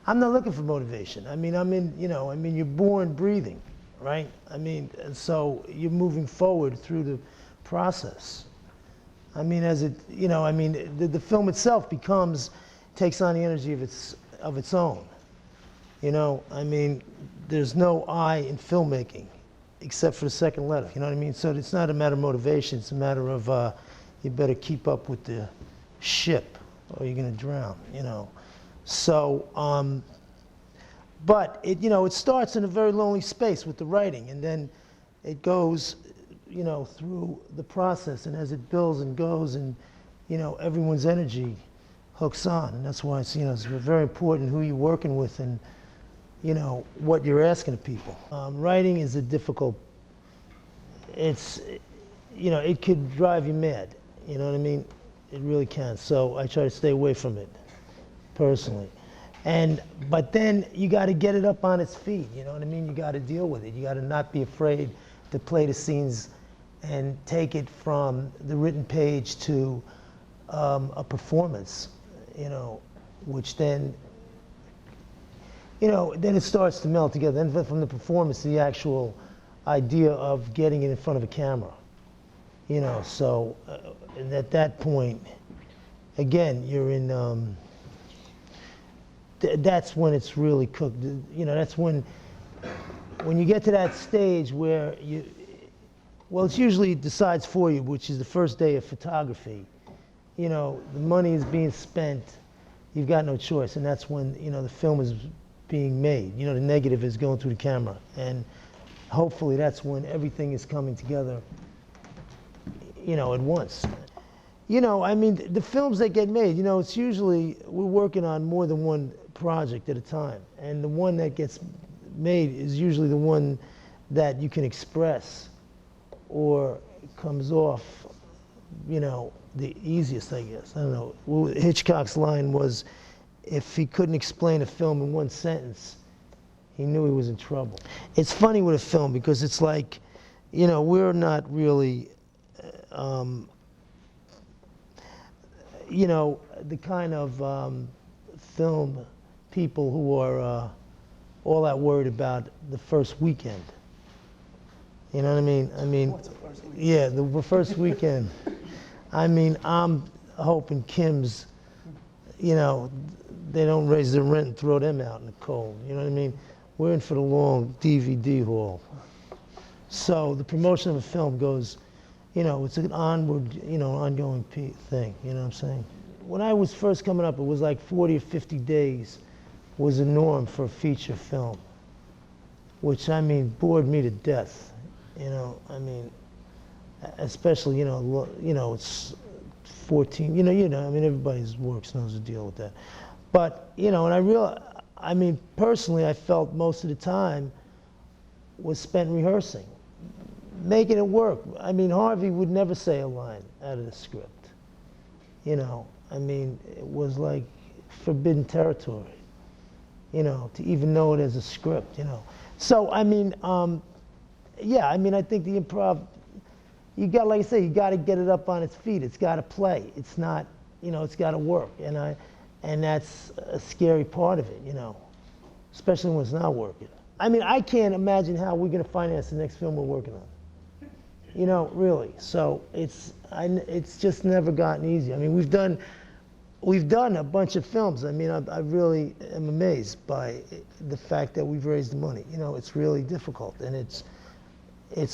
I'm not looking for motivation. I mean, you're born breathing, right? I mean, and so you're moving forward through the process. I mean, the film itself takes on the energy of its own. You know, I mean, there's no I in filmmaking, except for the second letter. You know what I mean? So it's not a matter of motivation. It's a matter of you better keep up with the ship, or you're gonna drown. You know. So, but it starts in a very lonely space with the writing, and then it goes, through the process, and as it builds and goes, and everyone's energy hooks on, and that's why it's very important who you're working with and what you're asking of people. Writing is a difficult. It could drive you mad. You know what I mean? It really can. So I try to stay away from it, personally. But then you got to get it up on its feet. You know what I mean? You got to deal with it. You got to not be afraid to play the scenes and take it from the written page to a performance. Which then. Then it starts to melt together. Then from the performance to the actual idea of getting it in front of a camera. So and at that point, again, you're in. That's when it's really cooked. That's when you get to that stage where it's usually decides for you, which is the first day of photography. The money is being spent. You've got no choice, and that's when the film is being made. The negative is going through the camera, and hopefully that's when everything is coming together, at once. The films that get made, it's usually, we're working on more than one project at a time, and the one that gets made is usually the one that you can express or comes off, the easiest, I guess. I don't know. Well, Hitchcock's line was, if he couldn't explain a film in one sentence, he knew he was in trouble. It's funny with a film because it's like, we're not really, the kind of film people who are all that worried about the first weekend. You know what I mean? What's the first weekend? Yeah, the first weekend. I'm hoping Kim's, they don't raise their rent and throw them out in the cold. You know what I mean? We're in for the long DVD haul. So the promotion of a film goes, it's an onward, ongoing thing. You know what I'm saying? When I was first coming up, it was like 40 or 50 days was the norm for a feature film, which bored me to death. Especially it's 14. Everybody's works knows the deal with that. But and personally, I felt most of the time was spent rehearsing, making it work. Harvey would never say a line out of the script. It was like forbidden territory. To even know it as a script. So I think the improv. You got, like I say, you got to get it up on its feet. It's got to play. It's not, it's got to work, and that's a scary part of it, especially when it's not working. I can't imagine how we're going to finance the next film we're working on. Really. So it's just never gotten easy. We've done a bunch of films. I really am amazed by the fact that we've raised the money. It's really difficult, and it's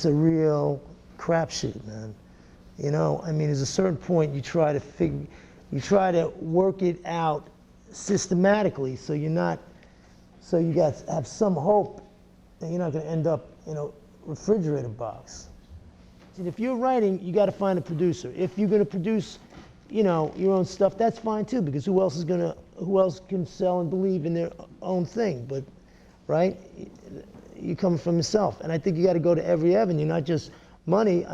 a real crapshoot, man. There's a certain point you try to work it out systematically, so you have some hope that you're not going to end up in a refrigerator box. And if you're writing, you got to find a producer. If you're going to produce, your own stuff, that's fine too, because who else can sell and believe in their own thing? But, right? You come from yourself, and I think you got to go to every avenue, not just money.